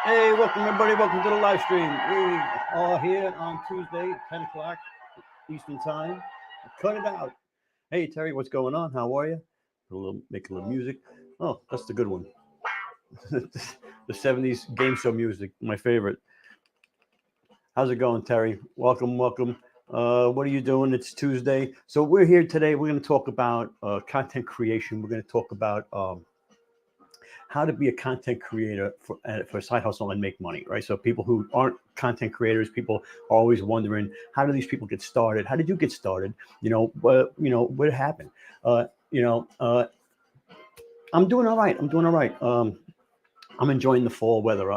Hey, welcome everybody. Welcome to the live stream. We are here on Tuesday, 10 o'clock Eastern Time. Cut it out. Hey, Terry, what's going on? How are you? Make a little music. Oh, that's the good one. The 70s game show music, my favorite. How's it going, Terry? Welcome, welcome. What are you doing? It's Tuesday. So we're here today. We're going to talk about content creation. We're going to talk about how to be a content creator for a side hustle and make money, right? So people who aren't content creators, people are always wondering, how do these people get started? How did you get started? What happened? Uh, you know, uh, I'm doing all right. I'm doing all right. I'm enjoying the fall weather.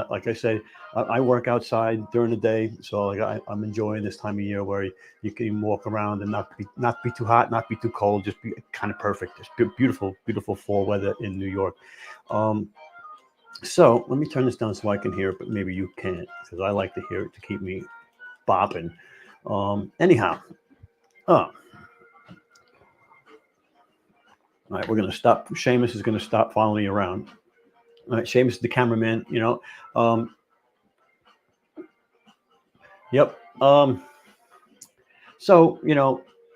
Like I said, I work outside during the day, so I'm enjoying this time of year where you can walk around and not be too hot, not be too cold, just be kind of perfect. Just beautiful, beautiful fall weather in New York. Um, so let me turn this down so I can hear it, but maybe you can't because I like to hear it to keep me bopping. Anyhow, all right, we're gonna stop. Seamus is gonna stop following you around. All right, Seamus is the cameraman. Yep. So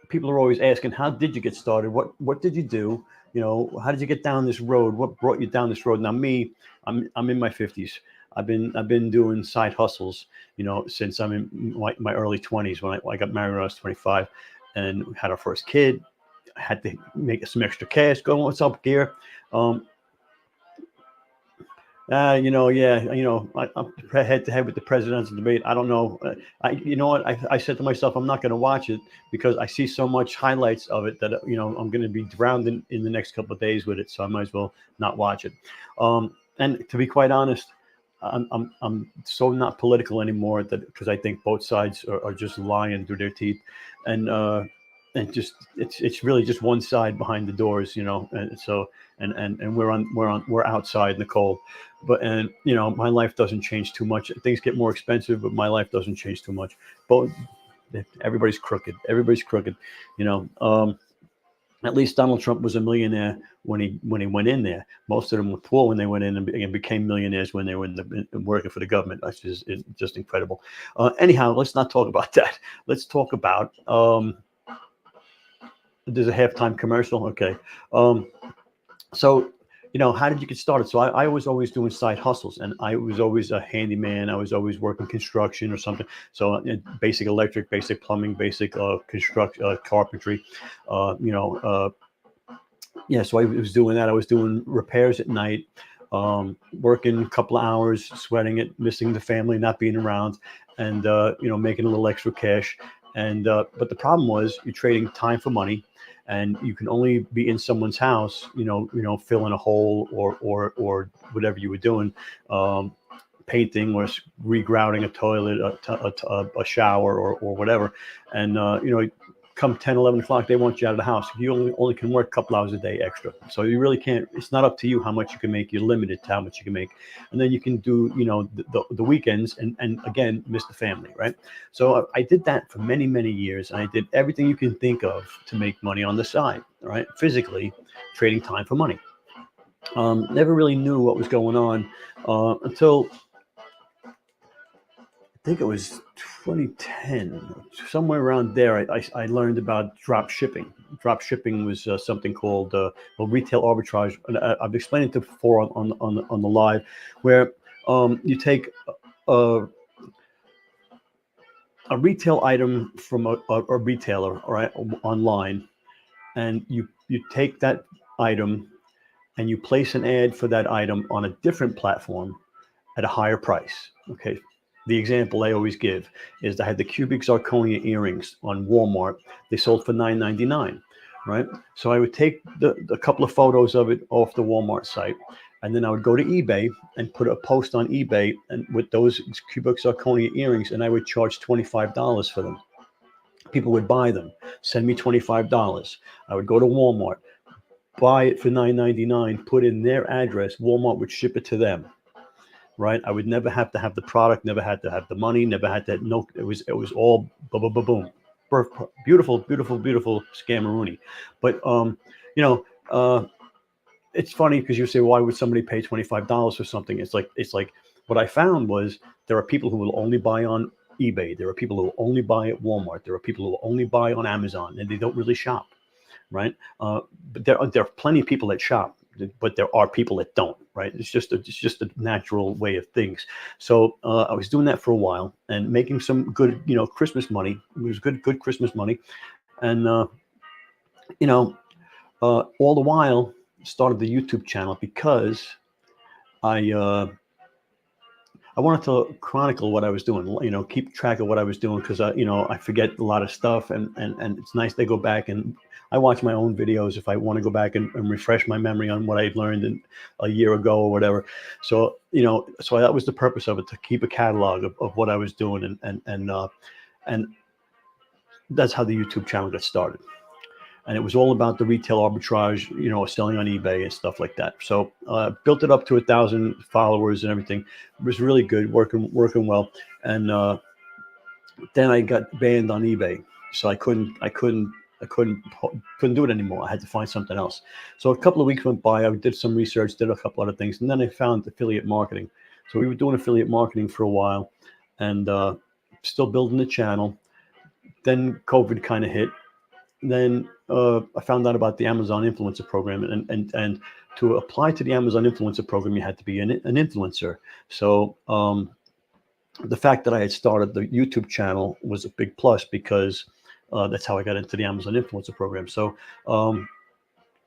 people are always asking, how did you get started? What did you do? How did you get down this road? What brought you down this road? Now, me, I'm in my 50s. I've been doing side hustles, since I'm in my early 20s. When I got married when I was 25, and had our first kid. I had to make some extra cash. Going, what's up, gear? Um, yeah, I'm head to head with the presidential debate. I don't know. You know what? I said to myself, I'm not going to watch it because I see so much highlights of it that I'm going to be drowned in the next couple of days with it. So I might as well not watch it. And to be quite honest, I'm so not political anymore that because I think both sides are just lying through their teeth, and just it's really just one side behind the doors, and so and we're outside in the cold. But and my life doesn't change too much. Things get more expensive, but my life doesn't change too much. But everybody's crooked. Everybody's crooked. you know um at least Donald Trump was a millionaire when he went in there. Most of them were poor when they went in and became millionaires when they were working for the government. That's just incredible. Anyhow, let's not talk about that. Let's talk about there's a halftime commercial. Okay. Um, so how did you get started? So I was always doing side hustles, and I was always a handyman. I was always working construction or something. So basic electric, basic plumbing, basic construction, carpentry. You know, yeah. So I was doing that. I was doing repairs at night, working a couple of hours, sweating it, missing the family, not being around, and making a little extra cash. And but the problem was you're trading time for money, and you can only be in someone's house, filling a hole or whatever you were doing, painting or regrouting a toilet, a shower or whatever. And come 10, 11 o'clock, they want you out of the house. You only can work a couple hours a day extra. So you really can't, it's not up to you how much you can make. You're limited to how much you can make. And then you can do, the weekends and again, miss the family, right? So I did that for many, many years. And I did everything you can think of to make money on the side, right? Physically trading time for money. Never really knew what was going on until I think it was 2010, somewhere around there. I learned about drop shipping. Drop shipping was something called retail arbitrage. And I've explained it before on the live, where you take a, a retail item from a retailer, all right, online, and you take that item and you place an ad for that item on a different platform at a higher price. Okay. The example I always give is I had the cubic zirconia earrings on Walmart. They sold for $9.99, right? So I would take the couple of photos of it off the Walmart site, and then I would go to eBay and put a post on eBay and with those cubic zirconia earrings, and I would charge $25 for them. People would buy them, send me $25. I would go to Walmart, buy it for $9.99, put in their address. Walmart would ship it to them, right? I would never have to have the product, never had to have the money, never had to. No, it was all boom, boom, boom, boom. Beautiful, beautiful, beautiful scammeroonie. But you know, uh, it's funny because you say, why would somebody pay $25 for something? It's like what I found was there are people who will only buy on eBay. There are people who will only buy at Walmart. There are people who will only buy on Amazon, and they don't really shop, right? But there are plenty of people that shop, but there are people that don't, right? It's just a natural way of things. So I was doing that for a while and making some good, Christmas money. It was good Christmas money, and you know, all the while started the YouTube channel because I I wanted to chronicle what I was doing, keep track of what I was doing because I forget a lot of stuff, and it's nice to go back and I watch my own videos if I want to go back and refresh my memory on what I learned a year ago or whatever. So so that was the purpose of it, to keep a catalog of what I was doing, and that's how the YouTube channel got started. And it was all about the retail arbitrage, selling on eBay and stuff like that. So built it up to 1,000 followers and everything. It was really good, working well. And then I got banned on eBay, so I couldn't do it anymore. I had to find something else. So a couple of weeks went by. I did some research, did a couple other things, and then I found affiliate marketing. So we were doing affiliate marketing for a while, and still building the channel. Then COVID kind of hit. Then I found out about the Amazon influencer program, and to apply to the Amazon influencer program, you had to be an influencer. So the fact that I had started the YouTube channel was a big plus because that's how I got into the Amazon influencer program. So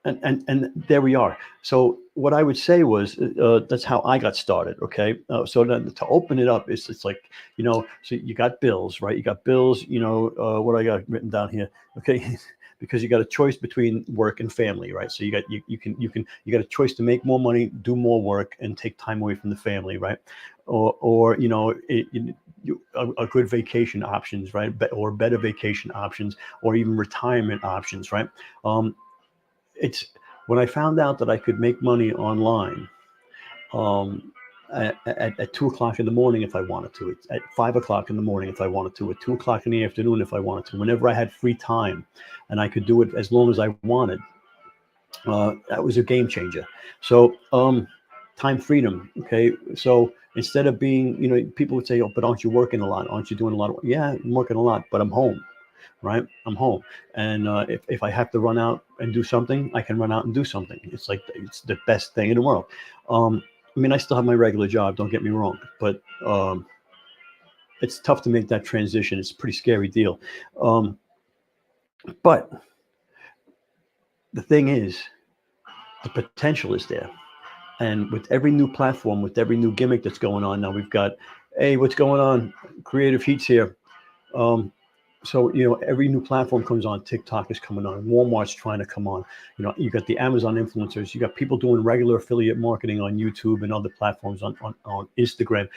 and there we are. So what I would say was that's how I got started. Okay, so then to open it up, it's like so you got bills, right? You got bills. What I got written down here. Okay, because you got a choice between work and family, right? So you got a choice to make more money, do more work, and take time away from the family, right? Or a good vacation options, right? Or better vacation options, or even retirement options, right? It's when I found out that I could make money online um, at 2 o'clock in the morning if I wanted to, at 5 o'clock in the morning if I wanted to, at 2 o'clock in the afternoon if I wanted to, whenever I had free time, and I could do it as long as I wanted. That was a game changer. So time freedom. Okay, so instead of being, people would say, "Oh, but aren't you working a lot? Aren't you doing a lot of work?" Yeah, I'm working a lot, but I'm home, right? I'm home. And if I have to run out and do something, I can run out and do something. It's like, it's the best thing in the world. I mean, I still have my regular job, don't get me wrong, but it's tough to make that transition. It's a pretty scary deal. But the thing is, the potential is there. And with every new platform, with every new gimmick that's going on now, we've got, hey, what's going on? Creative Heat's here. So every new platform comes on. TikTok is coming on. Walmart's trying to come on. You got the Amazon influencers. You got people doing regular affiliate marketing on YouTube and other platforms, on Instagram.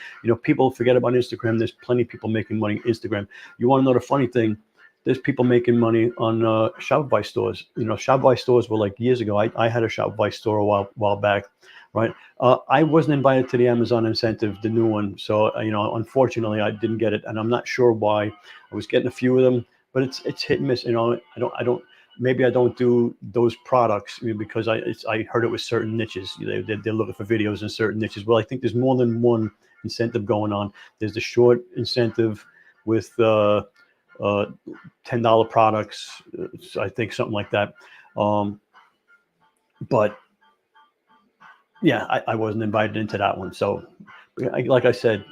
People forget about Instagram. There's plenty of people making money on Instagram. You want to know the funny thing? There's people making money on Shopify stores. Shopify stores were like years ago. I had a Shopify store a while back, right? I wasn't invited to the Amazon incentive, the new one. So unfortunately, I didn't get it, and I'm not sure why. I was getting a few of them, but it's hit and miss. I don't. Maybe I don't do those products because I heard it was certain niches. They're looking for videos in certain niches. Well, I think there's more than one incentive going on. There's the short incentive with $10 products, I think, something like that. But yeah, I wasn't invited into that one. So, like I said,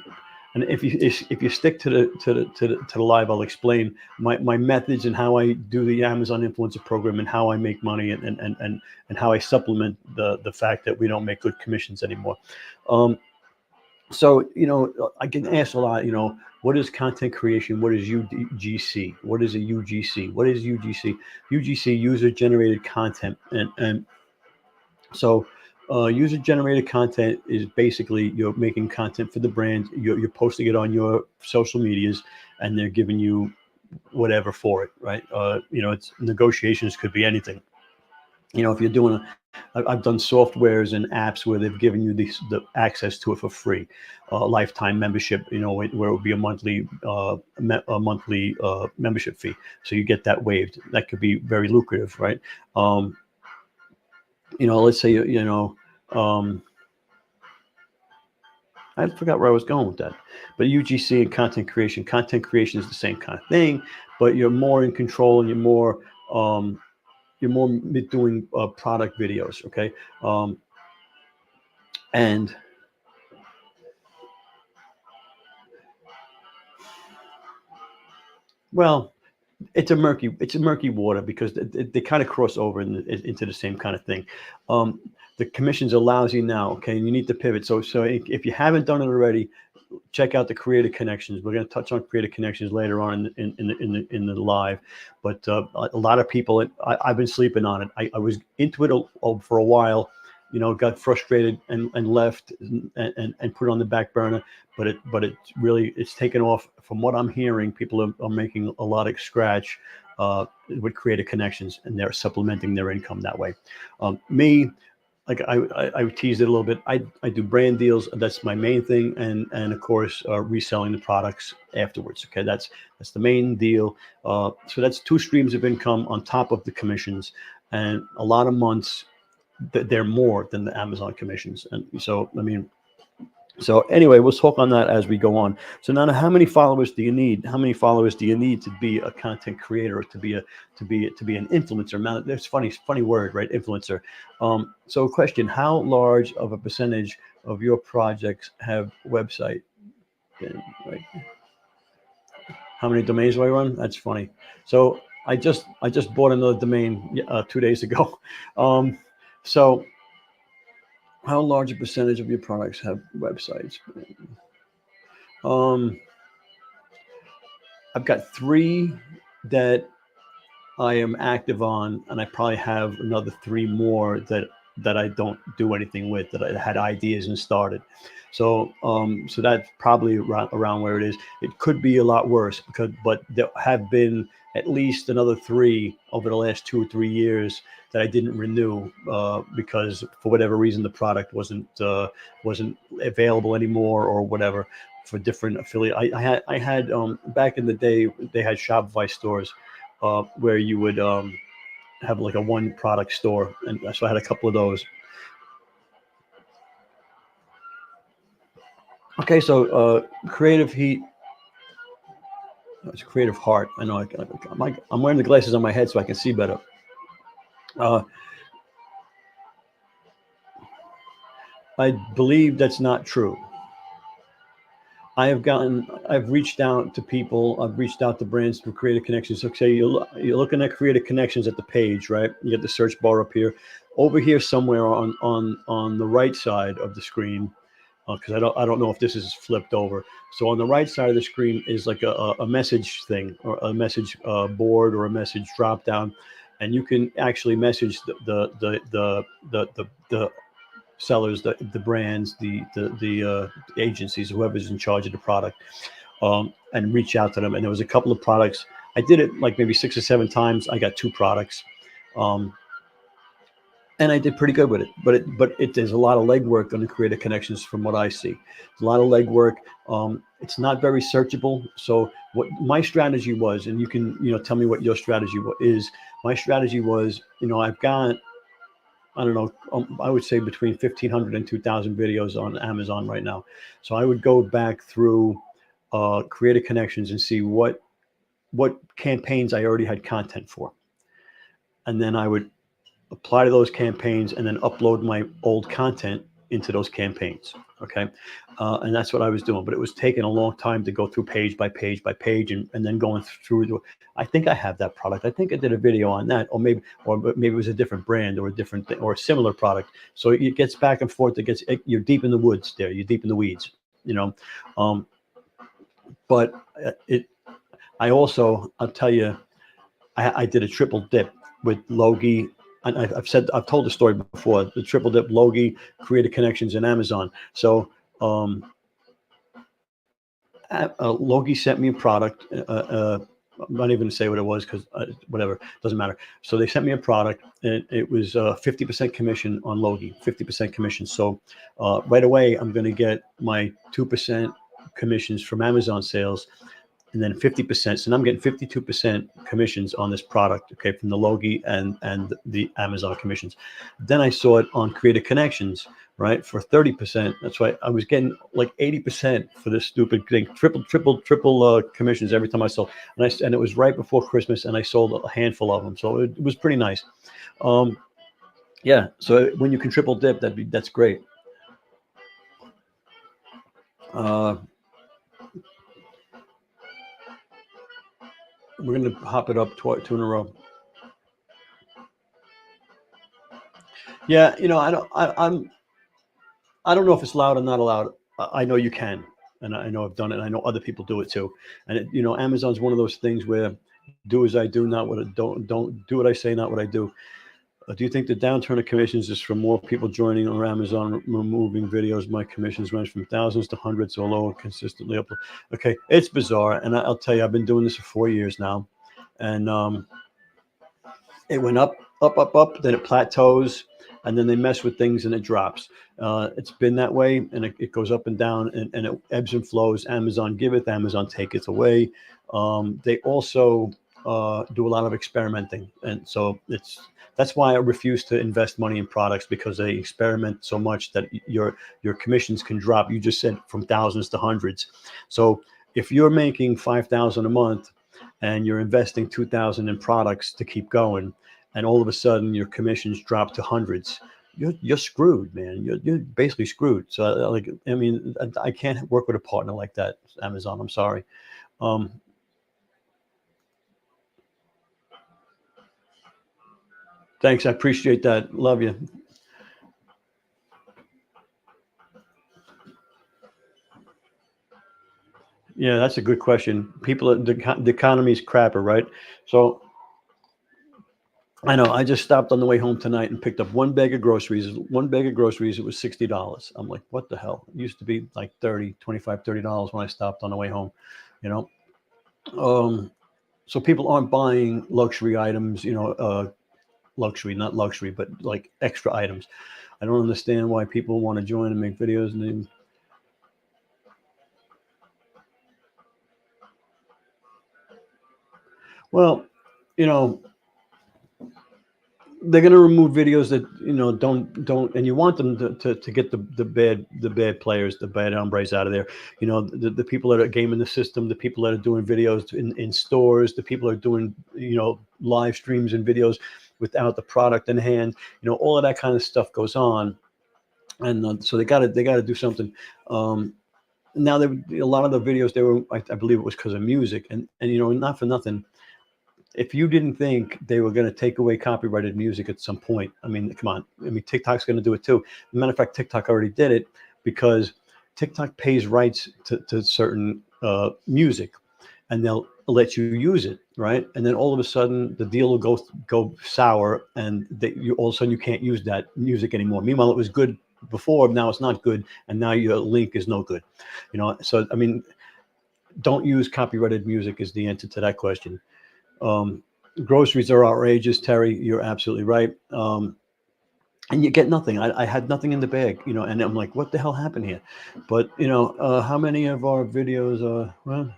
and if you stick to the live, I'll explain my methods and how I do the Amazon influencer program and how I make money, and how I supplement the fact that we don't make good commissions anymore. So I get asked a lot. What is content creation? What is UGC? What is a UGC? What is UGC? UGC, user generated content, and so user generated content is basically you're making content for the brand. You're posting it on your social medias, and they're giving you whatever for it, right? It's negotiations, could be anything. If you're doing I've done softwares and apps where they've given you the access to it for free, lifetime membership, where it would be a monthly membership fee. So you get that waived. That could be very lucrative, right? Let's say um, I forgot where I was going with that. But UGC and content creation is the same kind of thing, but you're more in control and um, you're more doing product videos. Okay. And well, it's a murky water because they kind of cross over into the same kind of thing. Um, the commissions are lousy now. Okay. And you need to pivot. So if you haven't done it already, check out the creative connections. We're going to touch on creative connections later on in the live, but a lot of people, I've been sleeping on it. I was into it for a while, got frustrated and left and put it on the back burner. But it really, it's taken off. From what I'm hearing, people are making a lot of scratch with creative connections, and they're supplementing their income that way. Me, like I teased it a little bit. I do brand deals. That's my main thing, and of course reselling the products afterwards. Okay, that's the main deal. So that's two streams of income on top of the commissions, and a lot of months they're more than the Amazon commissions. And so I mean, so anyway, we'll talk on that as we go on. So now, how many followers do you need? How many followers do you need to be a content creator, to be an influencer? Now, that's funny word, right? Influencer. So, question: how large of a percentage of your projects have website? Right? How many domains do I run? That's funny. So I just bought another domain 2 days ago. Um, so how large a percentage of your products have websites? Um, I've got three that I am active on, and I probably have another three more that I don't do anything with, that I had ideas and started. So that's probably around where it is. It could be a lot worse but there have been at least another three over the last 2 or 3 years that I didn't renew because for whatever reason the product wasn't available anymore or whatever for different affiliate. I had back in the day they had Shopify stores where you would have like a one product store, and so I had a couple of those. Okay, so creative heat. It's creative heart. I know. I'm wearing the glasses on my head so I can see better. Uh, I believe that's not true. I've reached out to people, I've reached out to brands through Creative Connections. So say you're looking at Creative Connections at the page, right? You get the search bar up here. Over here somewhere on the right side of the screen, because I don't know if this is flipped over. So on the right side of the screen is like a message thing or a message board or a message drop down, and you can actually message the sellers, the brands, the agencies, whoever's in charge of the product, and reach out to them. And there was a couple of products. I did it like maybe 6 or 7 times. I got two products, um, and I did pretty good with it. But there's a lot of legwork on the creative connections from what I see. There's a lot of legwork. It's not very searchable. So what my strategy was, and you can tell me what your strategy is. My strategy was, I've got, I don't know, I would say between 1,500 and 2,000 videos on Amazon right now. So I would go back through Creative Connections and see what campaigns I already had content for. And then I would apply to those campaigns and then upload my old content into those campaigns. Okay. And that's what I was doing, but it was taking a long time to go through page by page by page and then going through. I think I have that product. I think I did a video on that, or maybe it was a different brand or a different thing or a similar product. So it gets back and forth. You're deep in the woods there. You're deep in the weeds. Um, but I'll tell you, I did a triple dip with Logi. And I've told the story before, the triple dip, Logi, Creative Connections, and Amazon. So Logi sent me a product. I'm not even going to say what it was because whatever, doesn't matter. So they sent me a product, and it was 50% commission on Logi, 50% commission. So right away, I'm going to get my 2% commissions from Amazon sales. and then 50%. So now I'm getting 52% commissions on this product, okay, from the Logi and the Amazon commissions. Then I saw it on Creative Connections, right, for 30%. That's why I was getting like 80% for this stupid thing, triple commissions every time I sold. And it was right before Christmas, and I sold a handful of them, so it was pretty nice. Um, yeah, so when you can triple dip, that's great. Uh, we're gonna hop it up two in a row. Yeah, I don't. I don't know if it's allowed or not allowed. I know you can, and I know I've done it. And I know other people do it too. And Amazon's one of those things where do as I do, not what I don't do what I say, not what I do. Do you think the downturn of commissions is from more people joining or Amazon removing videos? My commissions range from thousands to hundreds, although consistently up. Okay, it's bizarre, and I'll tell you, I've been doing this for 4 years now, and it went up, up, up, up, then it plateaus, and then they mess with things and it drops. It's been that way, and it goes up and down, and it ebbs and flows. Amazon giveth, Amazon taketh away. They also do a lot of experimenting, and so that's why I refuse to invest money in products, because they experiment so much that your commissions can drop. You just said from thousands to hundreds. So if you're making 5,000 a month and you're investing 2,000 in products to keep going, and all of a sudden your commissions drop to hundreds, you're screwed, man. You're basically screwed. So like, I mean, I can't work with a partner like that, Amazon. I'm sorry. Um, Thanks. I appreciate that. Love you. Yeah, that's a good question. People, the economy's crapper, right? So I know. I just stopped on the way home tonight and picked up one bag of groceries. One bag of groceries, it was $60. I'm like, what the hell? It used to be like 30, 25, $30 when I stopped on the way home, you know? Um, so people aren't buying luxury items, luxury, not luxury, but like extra items. I don't understand why people want to join and make videos. Well, you know, they're going to remove videos that don't, and you want them to get the bad players, the bad hombres out of there. The people that are gaming the system, the people that are doing videos in stores, the people that are doing live streams and videos without the product in hand. All of that kind of stuff goes on, and so they got to do something. Now, a lot of the videos, they were, I believe it was because of music, and not for nothing, if you didn't think they were going to take away copyrighted music at some point, I mean, come on. I mean, TikTok's going to do it too. As a matter of fact, TikTok already did it, because TikTok pays rights to certain music, and they'll let you use it, right? And then all of a sudden, the deal will go sour, and all of a sudden you can't use that music anymore. Meanwhile, it was good before, now it's not good, and now your link is no good. So I mean, don't use copyrighted music is the answer to that question. Um, Groceries are outrageous, Terry. You're absolutely right. And you get nothing. I had nothing in the bag, and I'm like, what the hell happened here? But how many of our videos are? Well,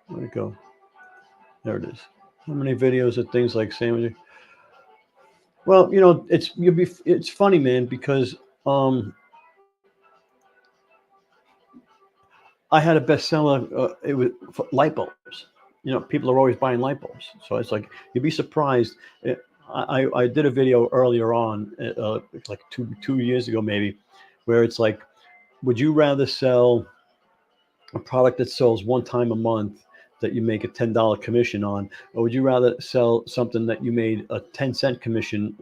where'd it go? There it is. How many videos of things like sandwiches? Well, it's funny, man, because um, I had a bestseller. It was for light bulbs. People are always buying light bulbs, so it's like you'd be surprised. I did a video earlier on, like two years ago maybe, where it's like, would you rather sell a product that sells one time a month that you make a $10 commission on, or would you rather sell something that you made a 10-cent commission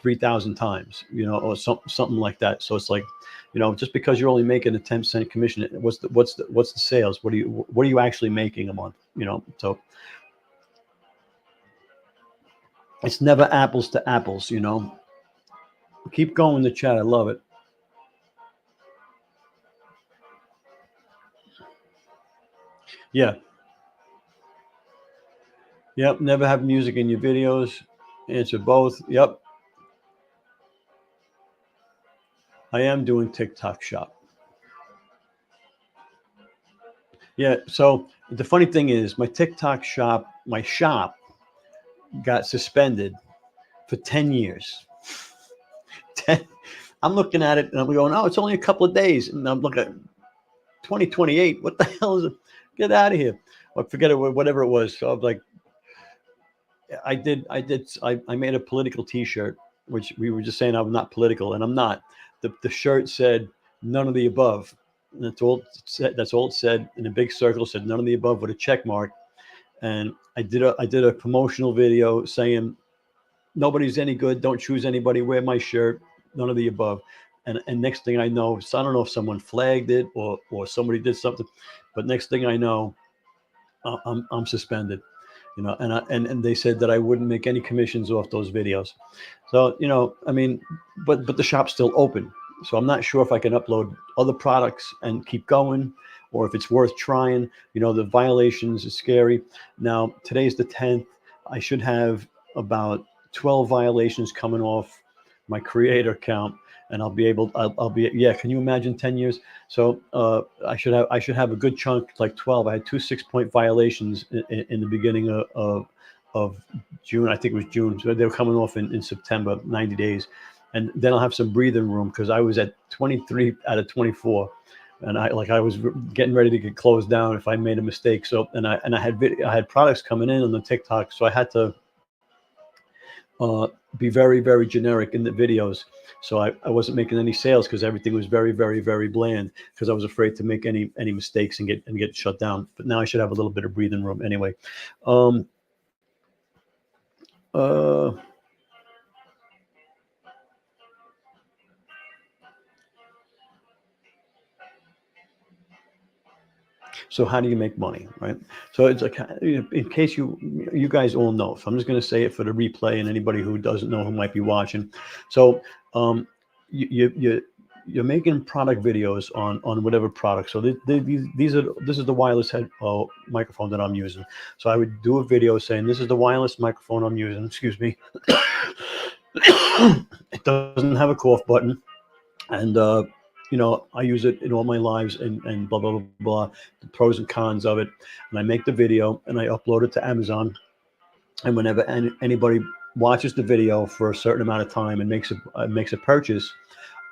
3,000 times, or something like that? So it's like, just because you're only making a 10-cent commission, what's the sales? What are you actually making a month? So it's never apples to apples. Keep going in the chat. I love it. Yeah. Yep. Never have music in your videos. Answer both. Yep. I am doing TikTok shop. Yeah. So the funny thing is, my TikTok shop, my shop got suspended for 10 years. 10, I'm looking at it and I'm going, oh, it's only a couple of days. And I'm looking at 2028. What the hell is it? Get out of here. Or forget it, whatever it was. So I'm like, I made a political t-shirt, which we were just saying I'm not political, and I'm not. The shirt said none of the above. And that's all it said. That's all it said in a big circle. Said none of the above with a check mark. And I did a promotional video saying nobody's any good. Don't choose anybody. Wear my shirt. None of the above. And next thing I know, so I don't know if someone flagged it or somebody did something, but next thing I know, I'm suspended. And they said that I wouldn't make any commissions off those videos. So I mean, but the shop's still open. So I'm not sure if I can upload other products and keep going, or if it's worth trying. The violations is scary. Now today's the 10th. I should have about 12 violations coming off my creator account, and I'll be, yeah. Can you imagine 10 years? So I should have a good chunk, like 12. I had two 6-point violations in the beginning of June. I think it was June. So they were coming off in September, 90 days. And then I'll have some breathing room because I was at 23 out of 24. And I was getting ready to get closed down if I made a mistake. So I had products coming in on the TikTok, so I had to be very, very generic in the videos. So I wasn't making any sales because everything was very, very, very bland because I was afraid to make any mistakes and get shut down. But now I should have a little bit of breathing room anyway. Um, uh, so how do you make money, right? So it's like, in case you guys all know, so I'm just going to say it for the replay and anybody who doesn't know who might be watching. So um, you're making product videos on whatever product. So this is the wireless microphone that I'm using. So I would do a video saying this is the wireless microphone I'm using. Excuse me. It doesn't have a cough button, and I use it in all my lives, and blah blah blah blah, the pros and cons of it. And I make the video and I upload it to Amazon. And whenever anybody watches the video for a certain amount of time and makes a purchase,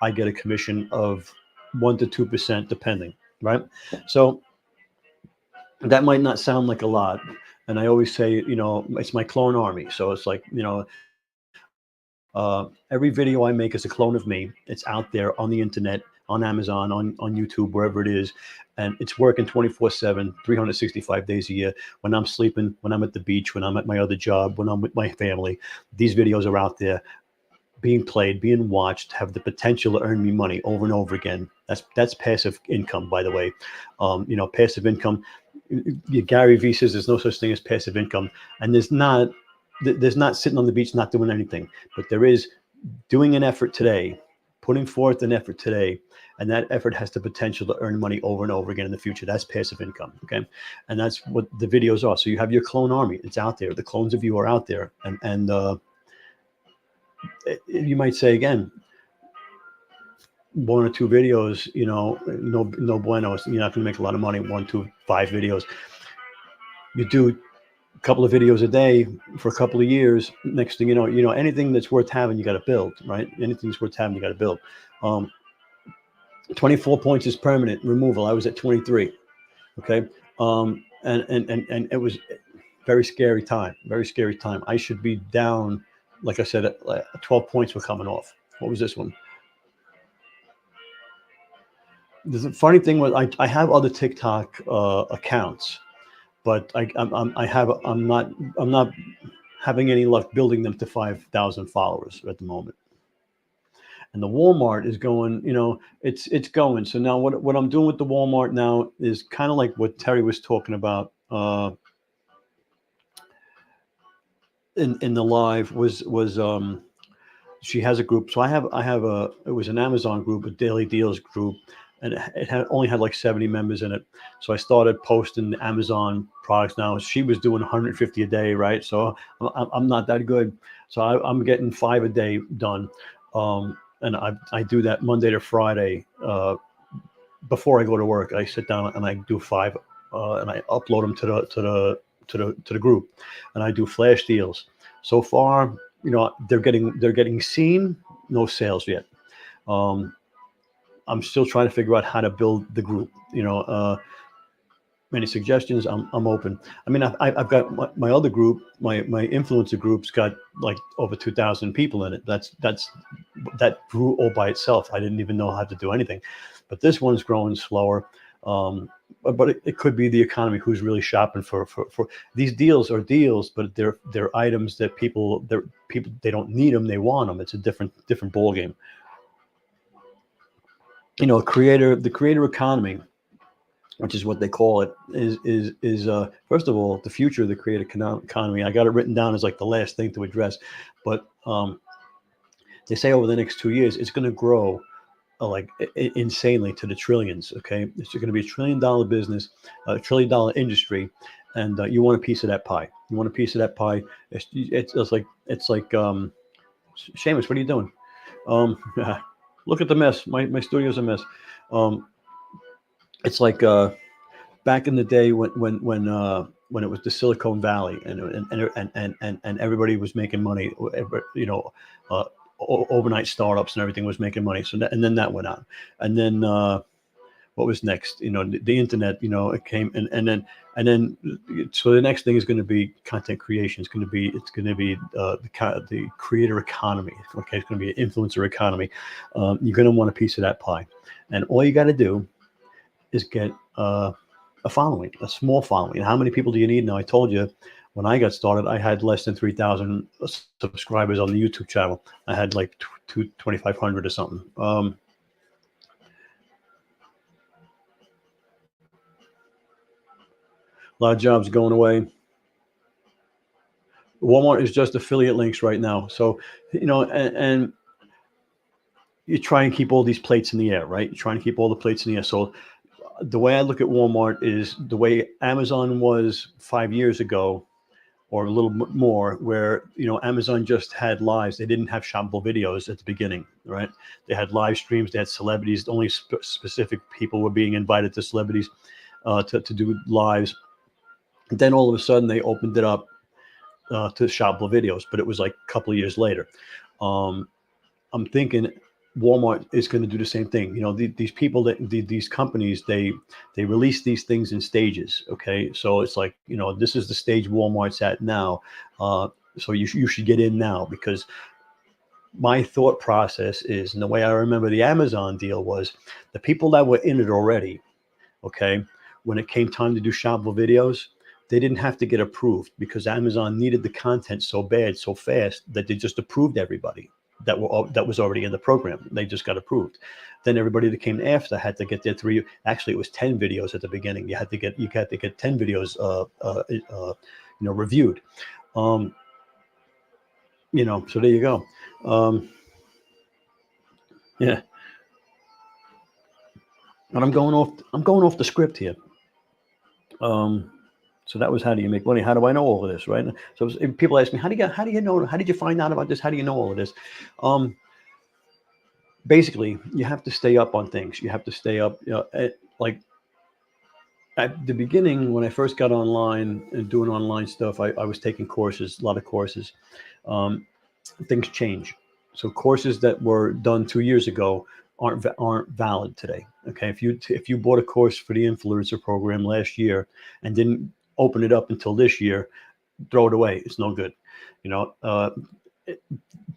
I get a commission of 1 to 2% depending, right? So that might not sound like a lot. And I always say, it's my clone army. So it's like, every video I make is a clone of me. It's out there on the internet, on Amazon, on YouTube, wherever it is. And it's working 24/7, 365 days a year. When I'm sleeping, when I'm at the beach, when I'm at my other job, when I'm with my family, these videos are out there being played, being watched, have the potential to earn me money over and over again. That's passive income, by the way. Passive income. Gary Vee says there's no such thing as passive income, and there's not sitting on the beach not doing anything, but there is doing an effort today, putting forth an effort today, and that effort has the potential to earn money over and over again in the future. That's passive income, okay? And that's what the videos are. So you have your clone army. It's out there. The clones of you are out there, and you might say again, 1 or 2 videos, no bueno. You're not going to make a lot of money. 1, 2, 5 videos. You do a couple of videos a day for a couple of years. Next thing you know, anything that's worth having, you got to build, right? Anything that's worth having, you got to build. 24 points is permanent removal. I was at 23. Okay. And it was very scary time. Very scary time. I should be down. Like I said, 12 points were coming off. What was this one? The funny thing was, I have other TikTok accounts, but I'm not having any luck building them to 5,000 followers at the moment. And the Walmart is going, it's going. So now what I'm doing with the Walmart now is kind of like what Terry was talking about in the live was she has a group. So it was an Amazon group, a daily deals group, and it only had like 70 members in it. So I started posting Amazon products now. She was doing 150 a day, right? So I'm not that good. So I'm getting 5 a day done. And I do that Monday to Friday. Before I go to work, I sit down and I do 5 and I upload them to the group, and I do flash deals. So far, they're getting seen. No sales yet. I'm still trying to figure out how to build the group. Many suggestions. I'm open. I mean, I've got my other group, my influencer group's got like over 2,000 people in it. That grew all by itself. I didn't even know how to do anything, but this one's growing slower. But it could be the economy who's really shopping for these deals are deals, but they're items that people they don't need them, they want them. It's a different ball game. The creator economy, which is what they call it, is first of all the future of the creator economy. I got it written down as like the last thing to address, but they say over the next 2 years it's going to grow like insanely to the trillions. Okay, it's going to be $1 trillion business, $1 trillion industry, and you want a piece of that pie. You want a piece of that pie. It's like Seamus, what are you doing? Look at the mess. My studio's a mess. It's like back in the day when it was the Silicon Valley and everybody was making money. Overnight startups and everything was making money. So and then that went on, and then what was next? The internet. It came, and then so the next thing is going to be content creation. It's going to be the creator economy. Okay, it's going to be an influencer economy. You're going to want a piece of that pie, and all you got to do is get a following, a small following. And how many people do you need? Now, I told you when I got started, I had less than 3,000 subscribers on the YouTube channel. I had like 2,500 or something. A lot of jobs going away. Walmart is just affiliate links right now. So, and you try and keep all these plates in the air, right? You're trying to keep all the plates in the air. So the way I look at Walmart is the way Amazon was 5 years ago, or a little more, where Amazon just had lives. They didn't have shoppable videos at the beginning, right? They had live streams. They had celebrities. Only specific people were being invited to celebrities to do lives. And then all of a sudden they opened it up to shoppable videos, but it was like a couple of years later. I'm thinking Walmart is going to do the same thing. These people these companies, they release these things in stages. Okay, so it's like this is the stage Walmart's at now. So you should get in now, because my thought process is, and the way I remember the Amazon deal was, the people that were in it already. Okay, when it came time to do shoppable videos, they didn't have to get approved, because Amazon needed the content so bad, so fast, that they just approved everybody that was already in the program. They just got approved. Then everybody that came after had to get their 3. Actually, it was 10 videos at the beginning. You had to get 10 videos reviewed. So there you go. Yeah. And I'm going off the script here. So that was, how do you make money? How do I know all of this, right? So people ask me, how do you know? How did you find out about this? How do you know all of this? Basically, you have to stay up on things. You have to stay up. Like at the beginning, when I first got online and doing online stuff, I was taking courses, a lot of courses. Things change. So courses that were done 2 years ago aren't valid today. Okay, if you bought a course for the influencer program last year and didn't open it up until this year, throw it away. It's no good.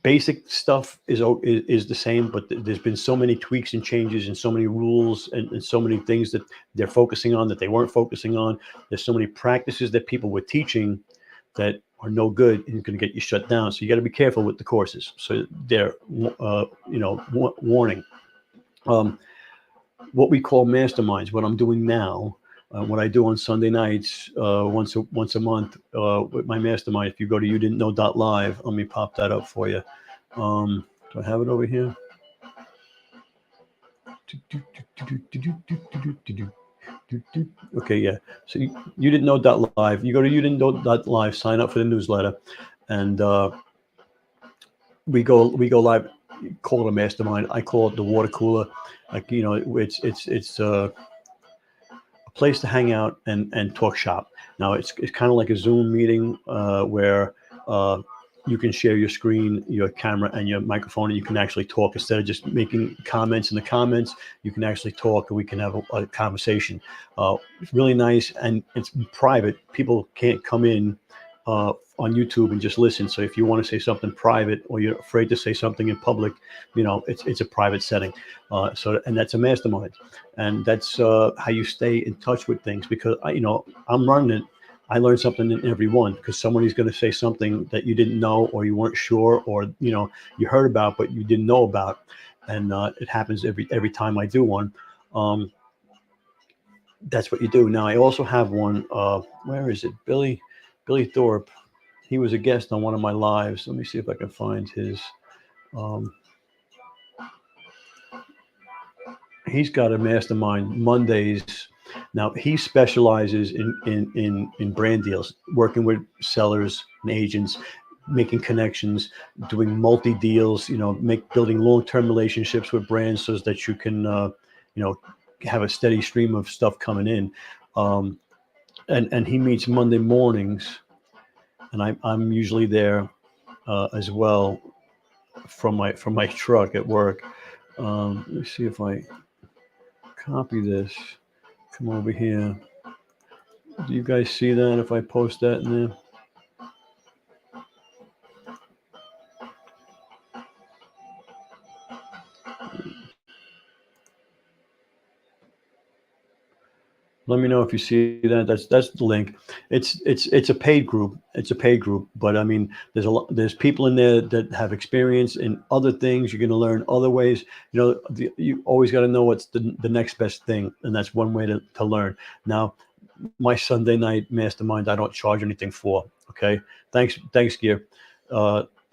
Basic stuff is the same, but there's been so many tweaks and changes, and so many rules, and so many things that they're focusing on that they weren't focusing on. There's so many practices that people were teaching that are no good and going to get you shut down. So you got to be careful with the courses. So they're warning. What we call masterminds, what I'm doing now, what I do on Sunday nights, once a month, with my mastermind. If you go to youdidn'tknow.live, let me pop that up for you. Do I have it over here? Okay, yeah. So you didn't know .live. You go to youdidn'tknow.live, sign up for the newsletter, and we go live. Call it a mastermind. I call it the water cooler. Like it's a place to hang out and talk shop. Now it's kind of like a Zoom meeting where you can share your screen, your camera, and your microphone, and you can actually talk instead of just making comments in the comments. You can actually talk, and we can have a conversation. It's really nice, and it's private. People can't come in on YouTube and just listen. So if you want to say something private, or you're afraid to say something in public, it's a private setting. And that's a mastermind, and that's how you stay in touch with things. Because I'm running it. I learned something in every one, because somebody's going to say something that you didn't know, or you weren't sure, or you heard about but you didn't know about, and it happens every time I do one. That's what you do. Now I also have one. Where is it? Billy Thorpe. He was a guest on one of my lives. Let me see if I can find his. Um, he's got a mastermind Mondays. Now he specializes in brand deals, working with sellers and agents, making connections, doing multi deals. Building long-term relationships with brands so that you can have a steady stream of stuff coming in. And he meets Monday mornings, and I'm usually there as well from my truck at work. Let me see if I copy this. Come over here. Do you guys see that if I post that in there? Let me know if you see that. That's the link. It's a paid group. It's a paid group, but I mean, there's people in there that have experience in other things. You're going to learn other ways. You always got to know what's the next best thing, and that's one way to learn. Now, my Sunday night mastermind, I don't charge anything for. Okay, thanks, Gear.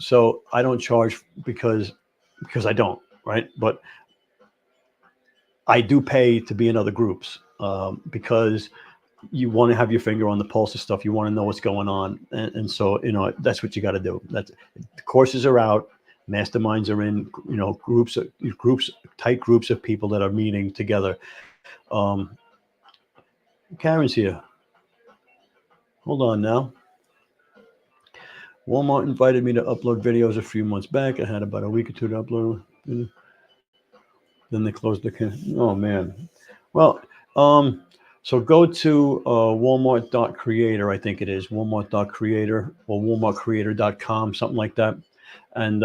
So I don't charge because I don't, right? But I do pay to be in other groups because you want to have your finger on the pulse of stuff. You want to know what's going on, and so that's what you got to do. The courses are out, masterminds are in. Groups, tight groups of people that are meeting together. Karen's here. Hold on now. Walmart invited me to upload videos a few months back. I had about a week or two to upload. Then they closed the camp. Oh man. Well, so go to Walmart.creator, I think it is Walmart.creator or WalmartCreator.com, something like that, and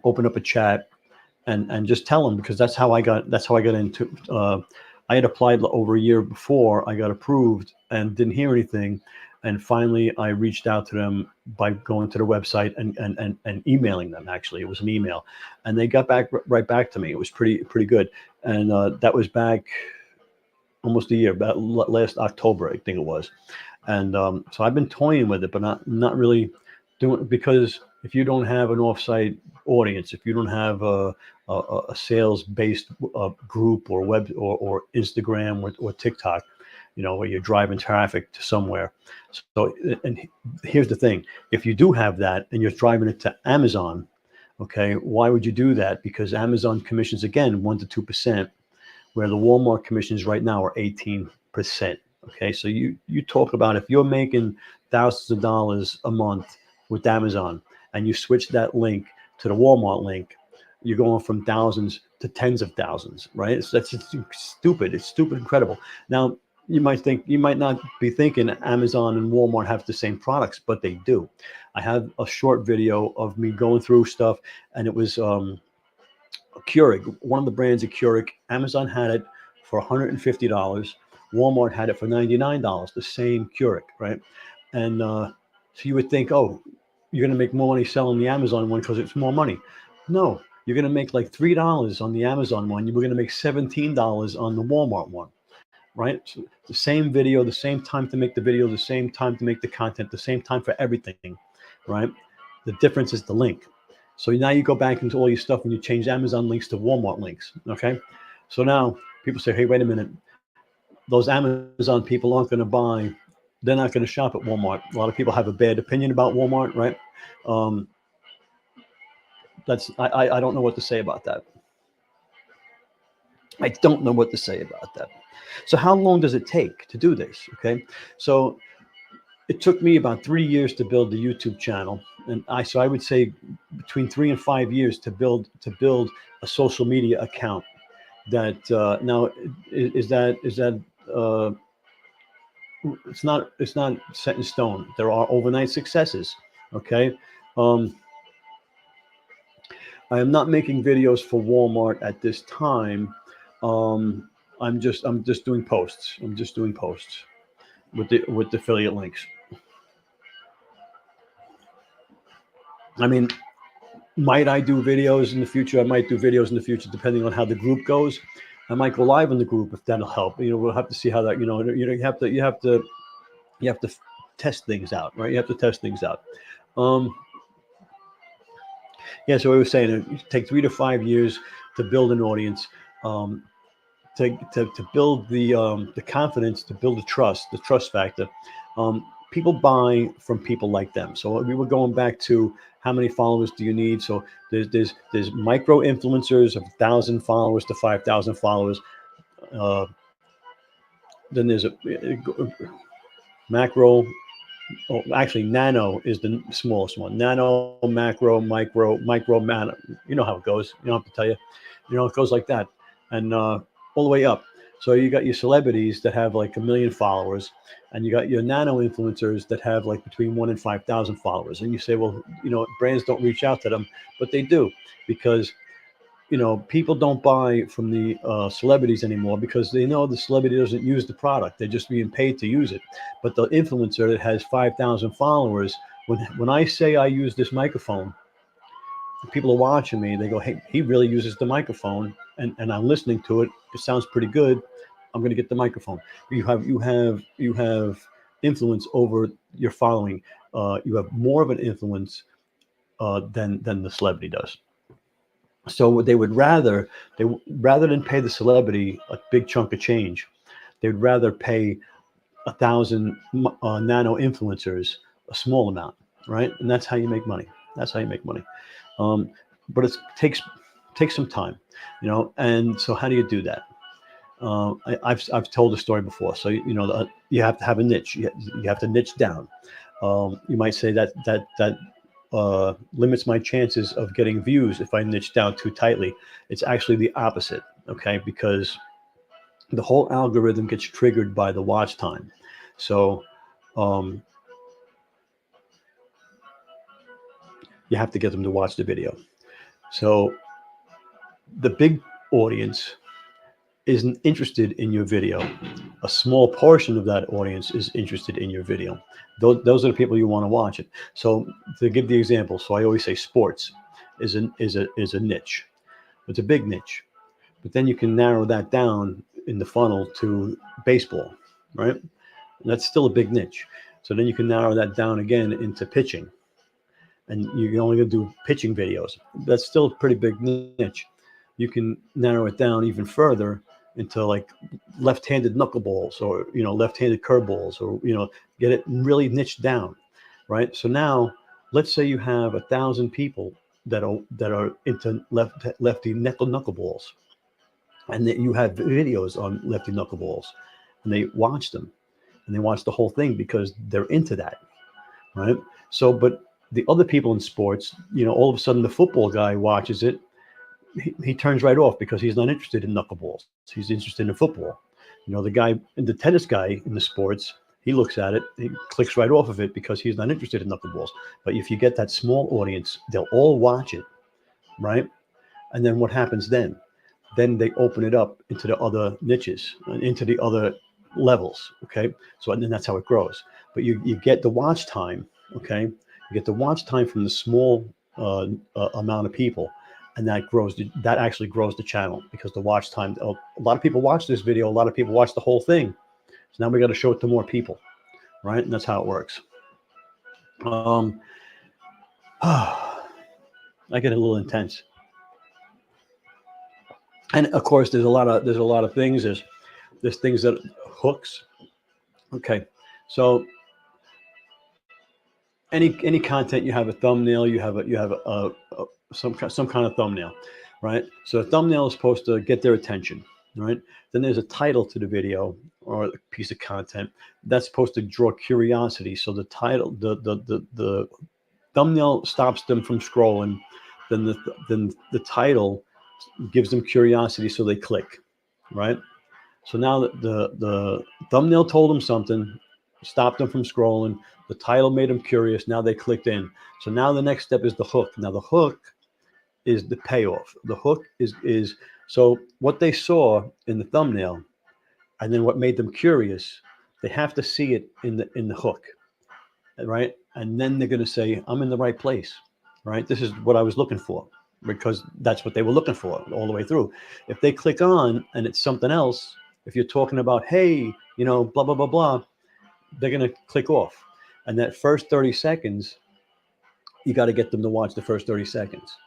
open up a chat and just tell them, because that's how I got into. I had applied over a year before. I got approved and didn't hear anything. And finally, I reached out to them by going to the website and emailing them. Actually, it was an email, and they got right back to me. It was pretty good, and that was back almost a year, about last October, I think it was. And so I've been toying with it, but not really doing it, because if you don't have an offsite audience, if you don't have a sales-based group or web or Instagram or TikTok, where you're driving traffic to somewhere. So, and here's the thing: if you do have that and you're driving it to Amazon, okay, why would you do that? Because Amazon commissions, again, 1% to 2%, where the Walmart commissions right now are 18%. Okay, so you talk about, if you're making thousands of dollars a month with Amazon and you switch that link to the Walmart link, you're going from thousands to tens of thousands, right? So that's just stupid. It's stupid, incredible. Now, you might not be thinking Amazon and Walmart have the same products, but they do. I have a short video of me going through stuff, and it was Keurig, one of the brands of Keurig. Amazon had it for $150. Walmart had it for $99, the same Keurig, right? And so you would think, oh, you're going to make more money selling the Amazon one because it's more money. No, you're going to make like $3 on the Amazon one. You're going to make $17 on the Walmart one. Right? So the same video, the same time to make the video, the same time to make the content, the same time for everything, right? The difference is the link. So now you go back into all your stuff and you change Amazon links to Walmart links, okay? So now people say, hey, wait a minute. Those Amazon people aren't going to buy. They're not going to shop at Walmart. A lot of people have a bad opinion about Walmart, right? I don't know what to say about that. I don't know what to say about that. So how long does it take to do this? Okay. So it took me about 3 years to build the YouTube channel. And I would say between 3 and 5 years to build a social media account that now is that uh, it's not set in stone. There are overnight successes. Okay. Um, I am not making videos for Walmart at this time. Um, I'm just doing posts. I'm just doing posts with the affiliate links. I mean, might I do videos in the future? I might do videos in the future, depending on how the group goes. I might go live in the group if that'll help. We'll have to see how that. You have to test things out, right? You have to test things out. Um, yeah. So I was saying it takes 3 to 5 years to build an audience. Um, to build the confidence, to build the trust factor. People buy from people like them. So we were going back to how many followers do you need? So there's micro influencers of 1,000 followers to 5,000 followers. Uh, then there's a macro. Oh, actually, nano is the smallest one. Nano, macro, micro, nano. You know how it goes. You don't have to tell you. It goes like that, and all the way up. So you got your celebrities that have like 1 million followers, and you got your nano influencers that have like between 1 and 5,000 followers. And you say, well, brands don't reach out to them, but they do, because people don't buy from the celebrities anymore because they know the celebrity doesn't use the product. They're just being paid to use it. But the influencer that has 5,000 followers, when I say I use this microphone, people are watching me. They go, hey, he really uses the microphone, and I'm listening to it. It sounds pretty good. I'm going to get the microphone. You have influence over your following. You have more of an influence than the celebrity does. So rather than pay the celebrity a big chunk of change, they'd rather pay 1,000 nano influencers a small amount, right? And that's how you make money. That's how you make money. But it takes some time, And so how do you do that? I've told the story before. So you have to have a niche. You have to niche down. You might say that limits my chances of getting views if I niche down too tightly. It's actually the opposite, okay? Because the whole algorithm gets triggered by the watch time. So um, you have to get them to watch the video. So the big audience isn't interested in your video. A small portion of that audience is interested in your video. Those are the people you want to watch it. So to give the example, so I always say sports is a niche. It's a big niche, but then you can narrow that down in the funnel to baseball, right? And that's still a big niche. So then you can narrow that down again into pitching, and you're only going to do pitching videos. That's still a pretty big niche. You can narrow it down even further into like left-handed knuckleballs, or left-handed curveballs, or get it really niched down, right? So now let's say you have 1,000 people that are into lefty knuckleballs, and that you have videos on lefty knuckleballs, and they watch them, and they watch the whole thing because they're into that, right? So, but the other people in sports, all of a sudden the football guy watches it. He turns right off because he's not interested in knuckleballs. He's interested in football. The guy, the tennis guy in the sports, he looks at it, he clicks right off of it because he's not interested in knuckleballs. But if you get that small audience, they'll all watch it, right? And then what happens then? Then they open it up into the other niches, into the other levels, okay? So and then that's how it grows. But you get the watch time, okay? You get the watch time from the small amount of people, and that actually grows the channel, because the watch time, a lot of people watch this video, a lot of people watch the whole thing. So now we got to show it to more people, right? And that's how it works. I get a little intense. And of course, there's a lot of things. There's things that hooks. Okay, so any content, you have a thumbnail, you have some kind of thumbnail, right? So a thumbnail is supposed to get their attention, right? Then there's a title to the video or a piece of content that's supposed to draw curiosity. So the title, the thumbnail stops them from scrolling. Then the title gives them curiosity, so they click, right? So now the thumbnail told them something, stopped them from scrolling. The title made them curious. Now they clicked in. So now the next step is the hook. Now the hook is the payoff. The hook is so what they saw in the thumbnail, and then what made them curious. They have to see it in the hook, right? And then they're going to say, "I'm in the right place," right? This is what I was looking for, because that's what they were looking for all the way through. If they click on and it's something else, if you're talking about, hey, blah blah blah blah, they're going to click off. And that first 30 seconds, you got to get them to watch the first 30 seconds,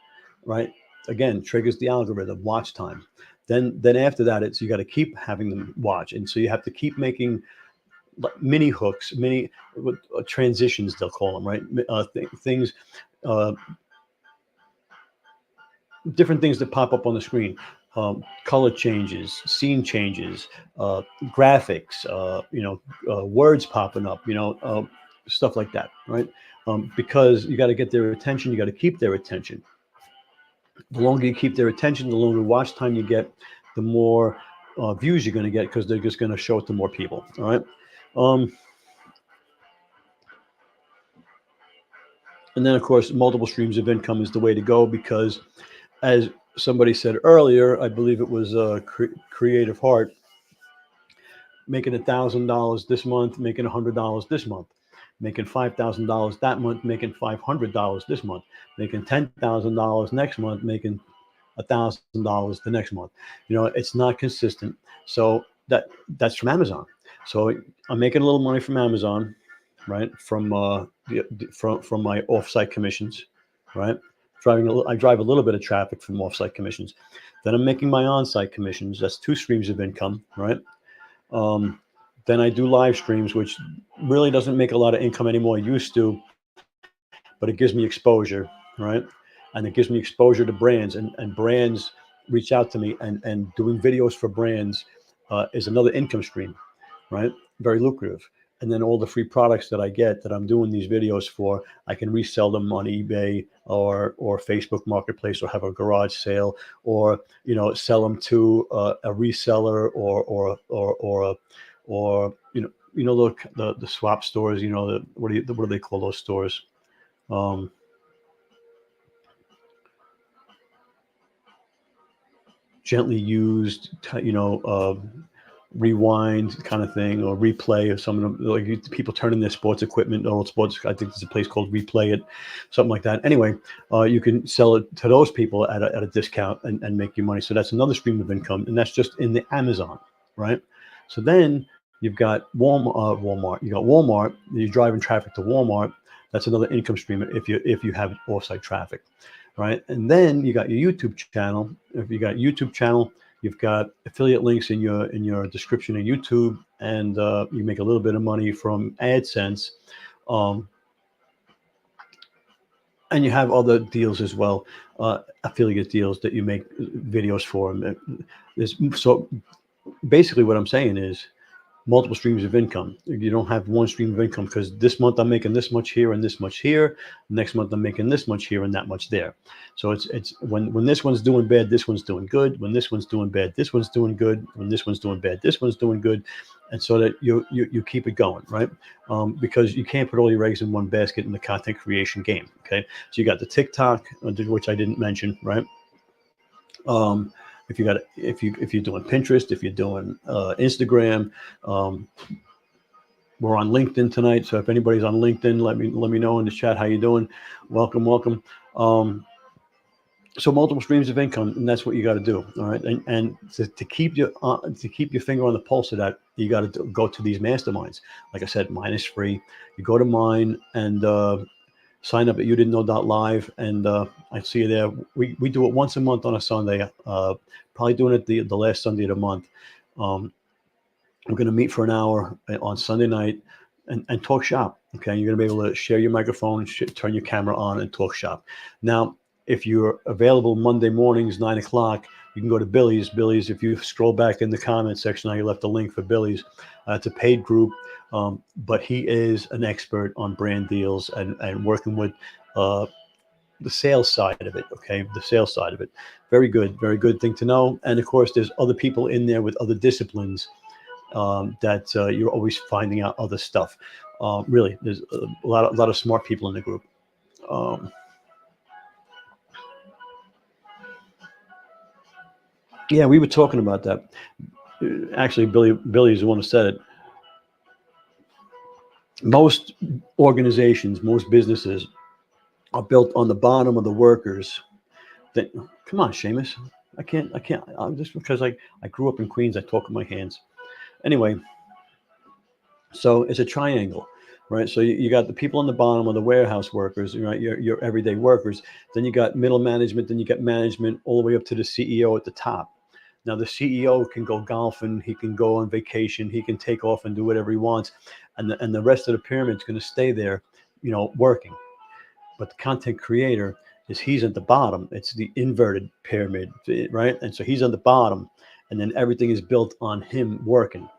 right? Again, triggers the algorithm, watch time. Then after that, it's you got to keep having them watch, and so you have to keep making mini hooks, mini transitions, they'll call them, right? Things, uh, different things that pop up on the screen, color changes, scene changes, graphics, words popping up, stuff like that, right? Because you got to get their attention, you got to keep their attention. The longer you keep their attention, the longer watch time you get, the more views you're going to get, because they're just going to show it to more people. All right. And then, of course, multiple streams of income is the way to go, because, as somebody said earlier, I believe it was Creative Heart, making $1,000 this month, making $100 this month, making $5,000 that month, making $500 this month, making $10,000 next month, making $1,000 the next month. It's not consistent. So that's from Amazon. So I'm making a little money from Amazon, right? From my offsite commissions, right? I drive a little bit of traffic from offsite commissions. Then I'm making my onsite commissions. That's 2 streams of income, right? Then I do live streams, which really doesn't make a lot of income anymore. It used to, but it gives me exposure, right? And it gives me exposure to brands, and brands reach out to me, and doing videos for brands is another income stream, right? Very lucrative. And then all the free products that I get that I'm doing these videos for, I can resell them on eBay or Facebook Marketplace, or have a garage sale, or sell them to a reseller, or look, the swap stores. What do they call those stores? Gently used, rewind kind of thing, or replay, or some of them, like people turning their sports equipment, old sports. I think there's a place called Replay It, something like that. Anyway, you can sell it to those people at a discount, and make you money. So that's another stream of income, and that's just in the Amazon, right? So then you've got Walmart. You got Walmart. You're driving traffic to Walmart. That's another income stream if you have offsite traffic, right? And then you got your YouTube channel. If you got YouTube channel, you've got affiliate links in your description of YouTube, and you make a little bit of money from AdSense, and you have other deals as well, affiliate deals that you make videos for. So basically, what I'm saying is, multiple streams of income. You don't have one stream of income, because this month I'm making this much here and this much here. Next month I'm making this much here and that much there. So it's when this one's doing bad, this one's doing good. When this one's doing bad, this one's doing good. When this one's doing bad, this one's doing good. And so that you keep it going, right? Because you can't put all your eggs in one basket in the content creation game. Okay, so you got the TikTok, which I didn't mention, right? If you're doing Pinterest, if you're doing Instagram, we're on LinkedIn tonight. So if anybody's on LinkedIn, let me know in the chat how you doing. Welcome. So multiple streams of income, and that's what you got to do. All right, and to keep your finger on the pulse of that, you got to go to these masterminds. Like I said, mine is free. You go to mine and sign up at youdidn'tknow.live, and I see you there. We do it once a month on a Sunday. Probably doing it the last Sunday of the month. We're going to meet for an hour on Sunday night and talk shop. Okay, you're going to be able to share your microphone, turn your camera on, and talk shop. Now, if you're available Monday mornings, 9 o'clock, you can go to Billy's. Billy's, if you scroll back in the comment section, I left a link for Billy's. It's a paid group, but he is an expert on brand deals and working with the sales side of it. Okay, the sales side of it. Very good thing to know. And of course, there's other people in there with other disciplines that you're always finding out other stuff. Really, there's a lot of smart people in the group. Yeah, we were talking about that. Actually, Billy's the one who said it. Most organizations, most businesses are built on the bottom of the workers. That come on, Seamus. I can't. Just because I grew up in Queens, I talk with my hands. Anyway, so it's a triangle, right? So you got the people on the bottom of the warehouse workers, right? Your everyday workers. Then you got middle management. Then you got management all the way up to the CEO at the top. Now the CEO can go golfing, he can go on vacation, he can take off and do whatever he wants, and the rest of the pyramid is going to stay there, working. But the content creator he's at the bottom. It's the inverted pyramid, right? And so he's on the bottom, and then everything is built on him working.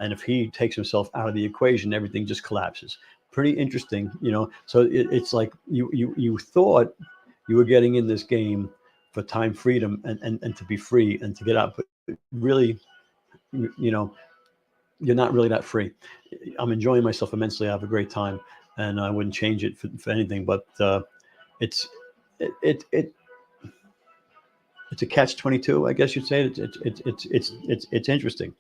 And if he takes himself out of the equation, everything just collapses. Pretty interesting, So it's like you thought you were getting in this game for time freedom and to be free and to get out, but really, you're not really that free. I'm enjoying myself immensely. I have a great time, and I wouldn't change it for anything. But it's it it's a catch-22, I guess you'd say. It's interesting.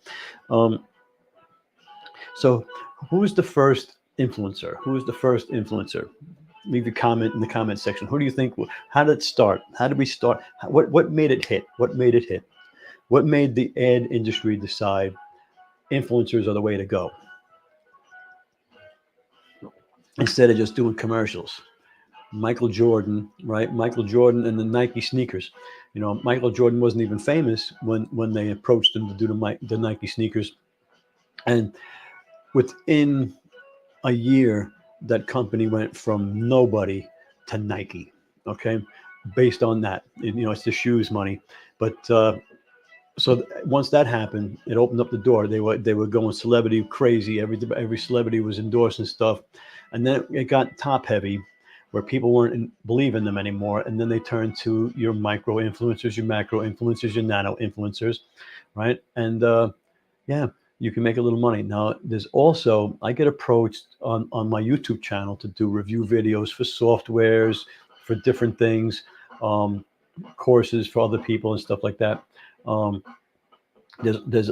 So, who's the first influencer? Who's the first influencer? Leave a comment in the comment section. Who do you think? How did it start? How did we start? What made it hit? What made it hit? What made the ad industry decide influencers are the way to go instead of just doing commercials? Michael Jordan, right? Michael Jordan and the Nike sneakers. Michael Jordan wasn't even famous when they approached him to do the Nike sneakers, and within a year, that company went from nobody to Nike. Okay, based on that, it's the shoes money. But so once that happened, it opened up the door. They were going celebrity crazy. Every celebrity was endorsing stuff, and then it got top heavy, where people weren't believing them anymore. And then they turned to your micro influencers, your macro influencers, your nano influencers, right? And yeah, you can make a little money. Now, there's also, I get approached on my YouTube channel to do review videos for softwares, for different things, courses for other people and stuff like that. There's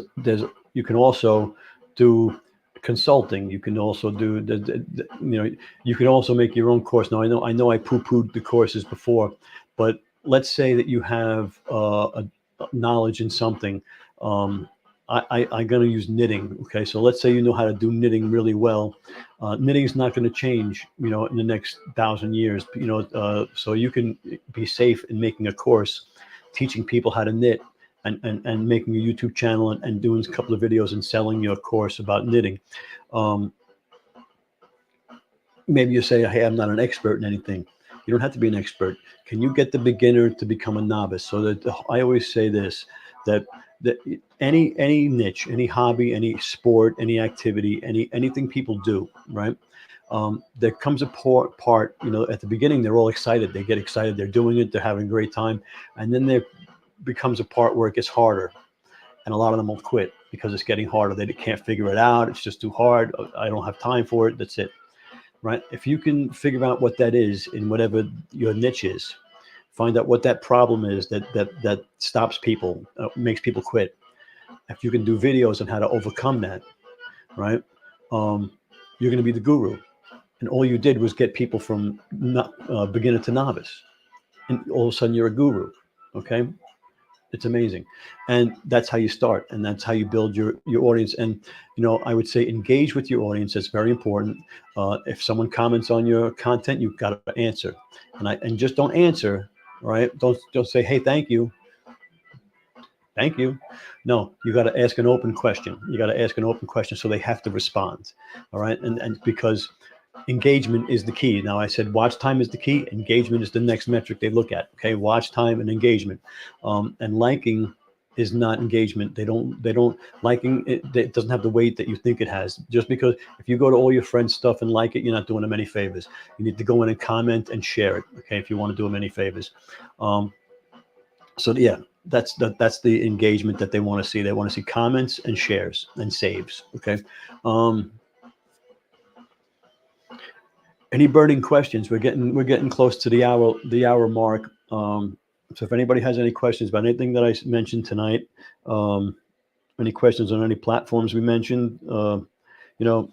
you can also do consulting. You can also do you can also make your own course. Now, I know I poo-pooed the courses before, but let's say that you have a knowledge in something. I'm going to use knitting. Okay, so let's say you know how to do knitting really well. Knitting is not going to change, in the next 1,000 years. So you can be safe in making a course, teaching people how to knit, and making a YouTube channel and doing a couple of videos and selling your course about knitting. Maybe you say, "Hey, I'm not an expert in anything." You don't have to be an expert. Can you get the beginner to become a novice? So that I always say this, that any niche, any hobby, any sport, any activity, anything people do, right? There comes a part, at the beginning, they're all excited. They get excited. They're doing it. They're having a great time. And then there becomes a part where it gets harder. And a lot of them will quit because it's getting harder. They can't figure it out. It's just too hard. I don't have time for it. That's it. Right? If you can figure out what that is in whatever your niche is, find out what that problem is that stops people, makes people quit. If you can do videos on how to overcome that, right? You're going to be the guru. And all you did was get people from beginner to novice. And all of a sudden you're a guru. Okay. It's amazing. And that's how you start. And that's how you build your audience. And, I would say engage with your audience. That's very important. If someone comments on your content, you've got to answer. And just don't answer, right? Don't say, "Hey, thank you. Thank you." No, you got to ask an open question. You got to ask an open question, so they have to respond. All right. And because engagement is the key. Now I said watch time is the key. Engagement is the next metric they look at. Okay, watch time and engagement, and liking is not engagement. They don't liking it doesn't have the weight that you think it has. Just because if you go to all your friends' stuff and like it, you're not doing them any favors. You need to go in and comment and share it. Okay, if you want to do them any favors. Um, so yeah, that's the engagement that they want to see. They want to see comments and shares and saves. Okay. Um, any burning questions? We're getting close to the hour mark. So if anybody has any questions about anything that I mentioned tonight, um, any questions on any platforms we mentioned, you know,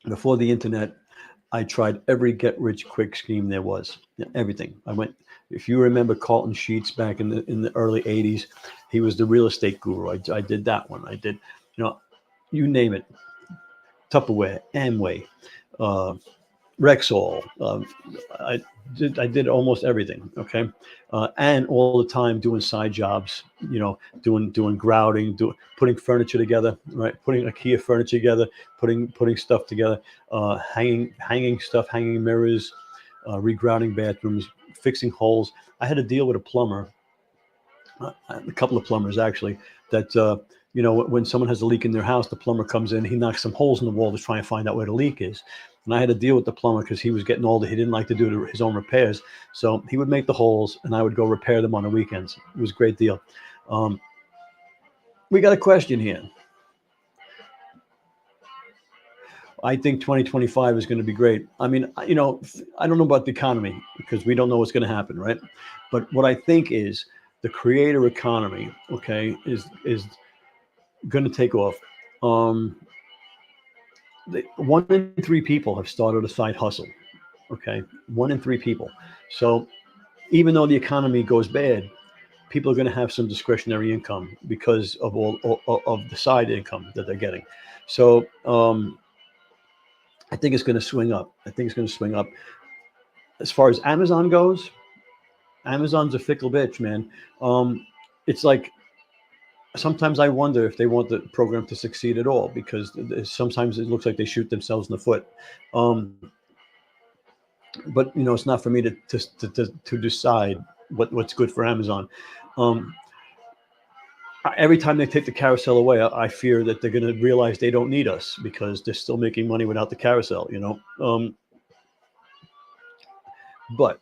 before the internet, I tried every get rich quick scheme there was. Yeah, everything. I went. If you remember Carlton Sheets back in the early '80s, he was the real estate guru. I did that one. I did, you name it. Tupperware, Amway, uh, Rexall. I did almost everything. Okay, and all the time doing side jobs. Doing grouting, putting furniture together. Right, putting IKEA furniture together, putting stuff together, hanging stuff, hanging mirrors, regrouting bathrooms, fixing holes. I had a deal with a plumber, a couple of plumbers actually, that when someone has a leak in their house, the plumber comes in, he knocks some holes in the wall to try and find out where the leak is. And I had to deal with the plumber because he was getting older. He didn't like to do his own repairs, so he would make the holes, and I would go repair them on the weekends. It was a great deal. Um, we got a question here. I think 2025 is going to be great. I mean, I don't know about the economy because we don't know what's going to happen, right? But what I think is the creator economy, okay, is going to take off. Um, 1 in 3 people have started a side hustle. Okay, 1 in 3 people. So even though the economy goes bad, people are going to have some discretionary income because of all of the side income that they're getting. So I think it's going to swing up. I think it's going to swing up. As far as Amazon goes, Amazon's a fickle bitch, man. It's like sometimes I wonder if they want the program to succeed at all because sometimes it looks like they shoot themselves in the foot. Um, but it's not for me to decide what's good for Amazon. Um, every time they take the carousel away, I fear that they're going to realize they don't need us because they're still making money without the carousel. But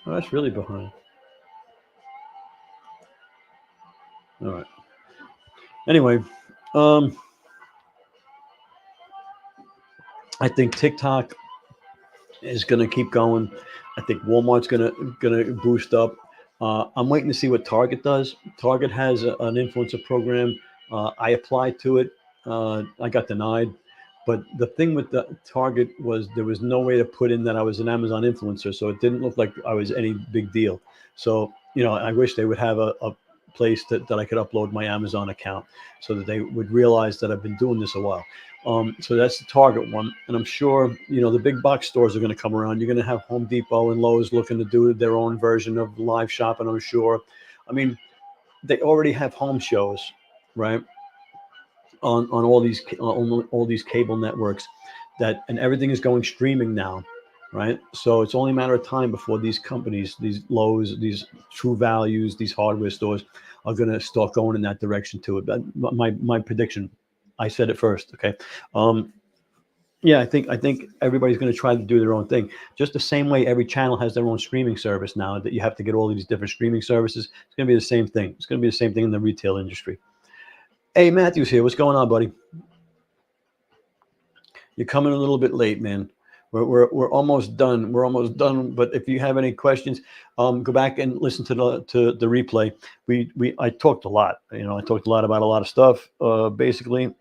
that's really behind. All right. Anyway, um, I think TikTok is going to keep going. I think Walmart's going to boost up. I'm waiting to see what Target does. Target has an influencer program. I applied to it. I got denied. But the thing with the Target was there was no way to put in that I was an Amazon influencer, so it didn't look like I was any big deal. So I wish they would have a place that I could upload my Amazon account so that they would realize that I've been doing this a while. So that's the Target one, and I'm sure the big box stores are going to come around. You're going to have Home Depot and Lowe's looking to do their own version of live shopping. I'm sure. I mean, they already have home shows, right? On all these cable networks, and everything is going streaming now, right? So it's only a matter of time before these companies, these Lowe's, these True Values, these hardware stores are going to start going in that direction too. But my prediction, I said it first. Okay. Yeah, I think everybody's going to try to do their own thing. Just the same way every channel has their own streaming service now, that you have to get all these different streaming services. It's going to be the same thing. It's going to be the same thing in the retail industry. Hey, Matthew's here. What's going on, buddy? You're coming a little bit late, man. We're almost done. We're almost done. But if you have any questions, go back and listen to the replay. I talked a lot. I talked a lot about a lot of stuff, basically.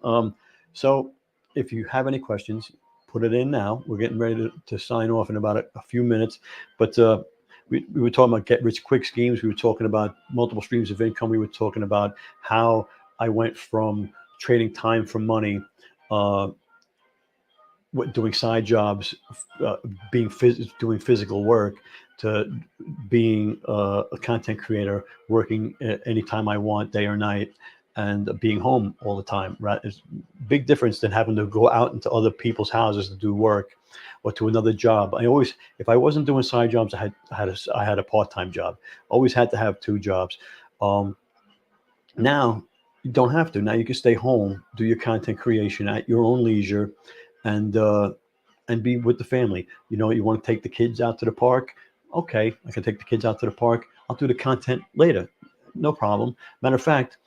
So if you have any questions, put it in now. We're getting ready to sign off in about a few minutes. But we were talking about get rich quick schemes. We were talking about multiple streams of income. We were talking about how I went from trading time for money. doing side jobs, uh, doing physical work, to being a content creator, working anytime I want, day or night, and being home all the time. Right, it's a big difference than having to go out into other people's houses to do work, or to another job. I always, if I wasn't doing side jobs, I had a part-time job. Always had to have two jobs. Um, Now you don't have to. Now you can stay home, do your content creation at your own leisure, and be with the family. You want to take the kids out to the park? Okay, I can take the kids out to the park. I'll do the content later. No problem. Matter of fact,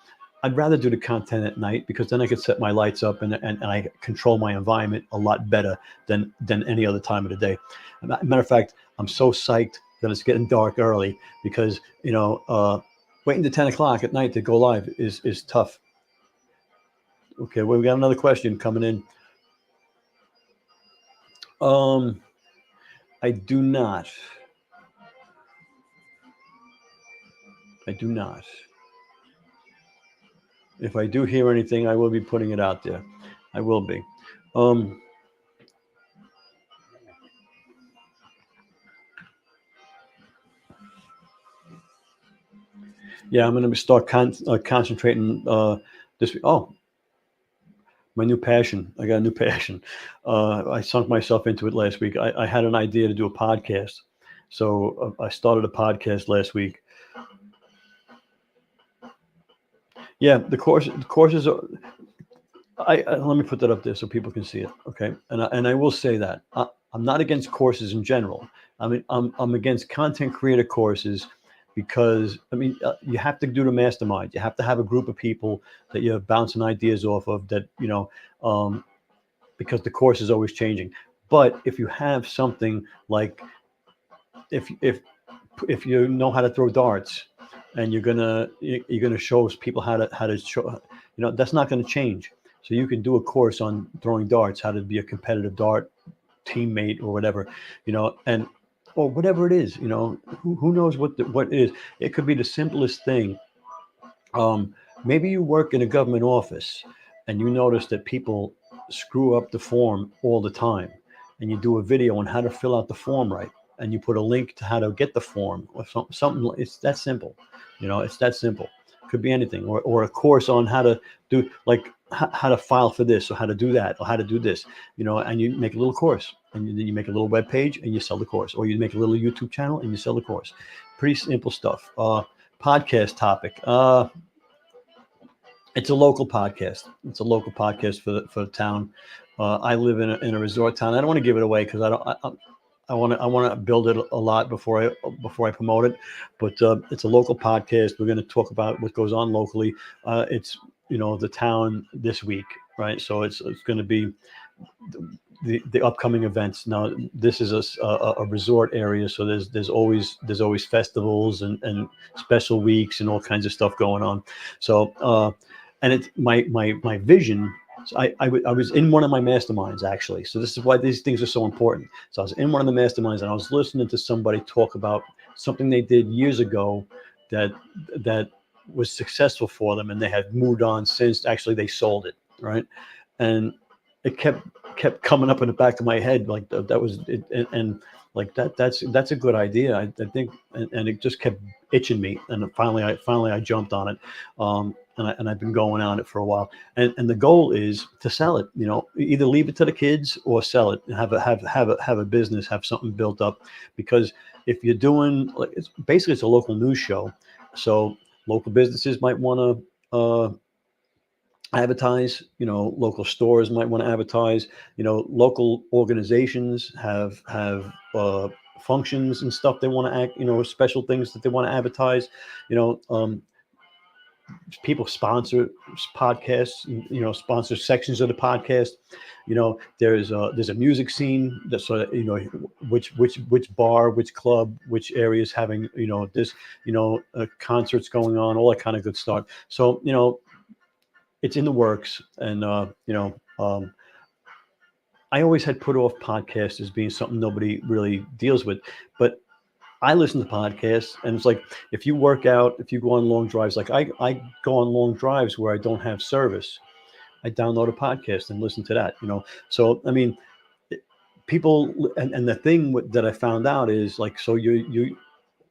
I'd rather do the content at night, because then I could set my lights up, and I control my environment a lot better than any other time of the day. Matter of fact, I'm so psyched that it's getting dark early, because waiting to 10 o'clock at night to go live is tough. Okay, well, we got another question coming in. I do not. I do not. If I do hear anything, I will be putting it out there. I will be. Yeah, I'm going to start concentrating this week. Oh, my new passion. I got a new passion. I sunk myself into it last week. I had an idea to do a podcast. So I started a podcast last week. Yeah, the courses are, let me put that up there so people can see it. Okay, and I will say that I'm not against courses in general. I mean, I'm against content creator courses, because you have to do the mastermind. You have to have a group of people that you're bouncing ideas off of. That because the course is always changing. But if you have something like, if you know how to throw darts, and you're gonna show people how to show, that's not going to change. So you can do a course on throwing darts, how to be a competitive dart teammate, or whatever, and or whatever it is. Who knows what it is. It could be the simplest thing. Maybe you work in a government office, and you notice that people screw up the form all the time, and you do a video on how to fill out the form right, and you put a link to how to get the form, or something. It's that simple. It's that simple. Could be anything, or a course on how to do, like, how to file for this, or how to do that, or how to do this. And you make a little course, and then you make a little web page, and you sell the course, or you make a little YouTube channel and you sell the course. Pretty simple stuff. Podcast topic. It's a local podcast. It's a local podcast for the town. I live in a resort town. I don't want to give it away, because I want to build it a lot before I promote it. But it's a local podcast. We're going to talk about what goes on locally. It's the town this week, right? So it's going to be the upcoming events. Now, this is a resort area, so there's always festivals and special weeks and all kinds of stuff going on. So and it's my vision. So I was in one of my masterminds, actually. So this is why these things are so important. So I was in one of the masterminds, and I was listening to somebody talk about something they did years ago that was successful for them, and they had moved on since. Actually, they sold it, right? And it kept coming up in the back of my head, like that was it, and like that's a good idea. I think, and it just kept itching me, and finally I jumped on it. And I've been going on it for a while. And the goal is to sell it. Either leave it to the kids or sell it, and have a business, have something built up. Because if you're doing, like, it's a local news show, so local businesses might want to advertise. Local stores might want to advertise. Local organizations have functions and stuff they want to act. Special things that they want to advertise. You know, people sponsor podcasts, sponsor sections of the podcast. There's a music scene that sort of, which bar, which club, which area is having, this, concerts going on, all that kind of good stuff. So, it's in the works. And, I always had put off podcasts as being something nobody really deals with, but I listen to podcasts, and it's like, if you work out, if you go on long drives, like I go on long drives where I don't have service, I download a podcast and listen to that. So, people, and the thing that I found out is like, so you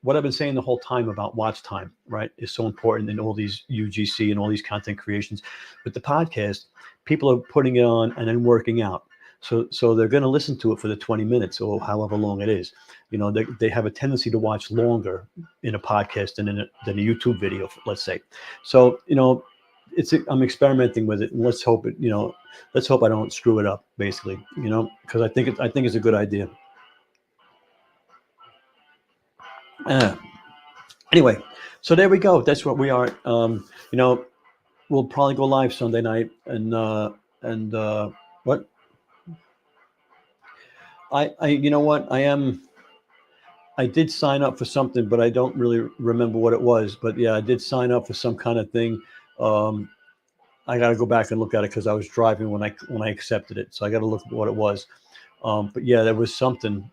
what I've been saying the whole time about watch time, right, is so important in all these UGC and all these content creations. With the podcast, people are putting it on and then working out. So they're going to listen to it for the 20 minutes or however long it is. They have a tendency to watch longer in a podcast than a YouTube video, let's say. So, I'm experimenting with it, and let's hope I don't screw it up, basically, because I think it's a good idea. Anyway, so there we go. That's what we are. We'll probably go live Sunday night, and what you know what, I did sign up for something, but I don't really remember what it was. But yeah, I did sign up for some kind of thing. I got to go back and look at it because I was driving when I accepted it, so I got to look at what it was. But yeah, there was something.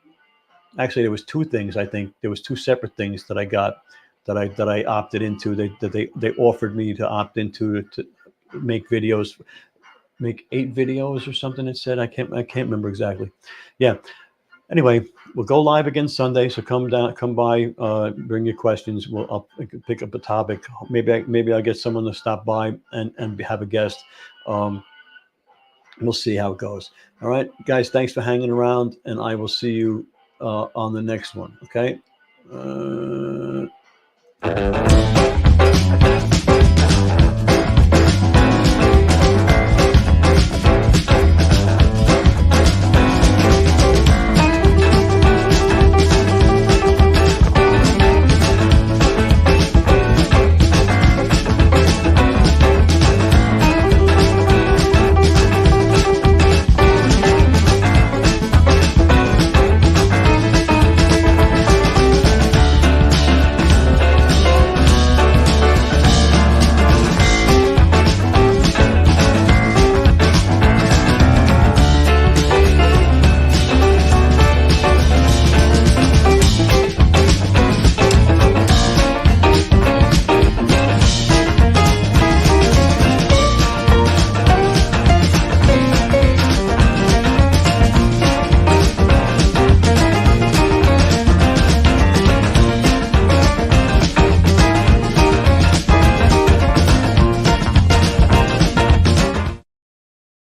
Actually, there was two things. I think there was two separate things that I got that I opted into. They offered me to opt into to make videos, make 8 videos or something. It said I can't remember exactly. Yeah. Anyway, we'll go live again Sunday. So come by, bring your questions. I'll pick up a topic. Maybe I'll get someone to stop by and have a guest. We'll see how it goes. All right, guys, thanks for hanging around, and I will see you on the next one. Okay.